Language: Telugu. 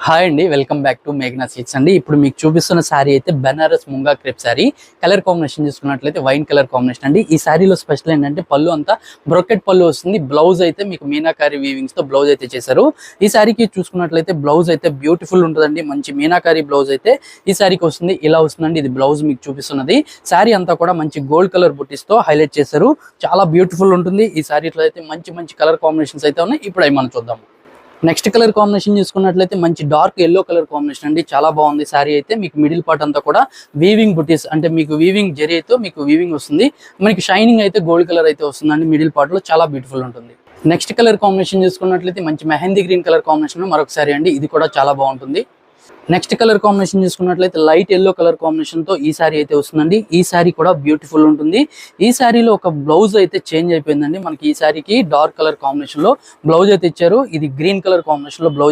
హాయ్ అండి, వెల్కమ్ బ్యాక్ టు మేఘనా సిల్క్స్ అండి. ఇప్పుడు మీకు చూపిస్తున్న శారీ అయితే Banaras munga crepe sari. Colour combination చూసుకున్నట్లయితే వైన్ కలర్ కాంబినేషన్ అండి. ఈ శారీలో స్పెషల్ ఏంటంటే పళ్ళు అంతా బ్రోకెట్ పళ్ళు వస్తుంది. బ్లౌజ్ అయితే మీకు మీనాకారి వీవింగ్స్ తో బ్లౌజ్ అయితే చేశారు. ఈ శారీకి చూసుకున్నట్లయితే బ్లౌజ్ అయితే బ్యూటిఫుల్ ఉంటుందండి. మంచి మీనాకారి బ్లౌజ్ అయితే ఈ శారీకి వస్తుంది. ఇలా వస్తుందండి. ఇది బ్లౌజ్ మీకు చూపిస్తున్నది. శారీ అంతా కూడా మంచి గోల్డ్ కలర్ బుట్టీస్ తో హైలైట్ చేశారు. చాలా బ్యూటిఫుల్ ఉంటుంది. ఈ శారీలో అయితే మంచి మంచి కలర్ కాంబినేషన్స్ అయితే ఉన్నాయి. ఇప్పుడు అవి మనం చూద్దాం. నెక్స్ట్ కలర్ కాంబినేషన్ చూసుకున్నట్లయితే మంచి డార్క్ ఎల్లో కలర్ కాంబినేషన్ అండి. చాలా బాగుంది. శారీ అయితే మీకు మిడిల్ పార్ట్ అంతా కూడా వీవింగ్ బుటీస్ అంటే మీకు వీవింగ్ జరీ అయితే మీకు వీవింగ్ వస్తుంది. మనకి షైనింగ్ అయితే గోల్డ్ కలర్ అయితే వస్తుందండి. మిడిల్ పార్ట్ లో చాలా బ్యూటిఫుల్ ఉంటుంది. నెక్స్ట్ కలర్ కాంబినేషన్ చూసుకున్నట్లయితే మంచి మెహందీ గ్రీన్ కలర్ కాంబినేషన్ మరొక శారీ అండి. ఇది కూడా చాలా బాగుంటుంది. నెక్స్ట్ కలర్ కాంబినేషన్ చూసుకున్నట్లయితే లైట్ ఎల్లో కలర్ కాంబినేషన్ తో ఈ శారీ అయితే వస్తుందండి. ఈ శారీ కూడా బ్యూటిఫుల్ ఉంటుంది. ఈ శారీలో ఒక బ్లౌజ్ అయితే చేంజ్ అయిపోయిందండి. మనకి ఈ శారీకి డార్క్ కలర్ కాంబినేషన్ లో బ్లౌజ్ అయితే ఇచ్చారు. ఇది గ్రీన్ కలర్ కాంబినేషన్ లో బ్లౌజ్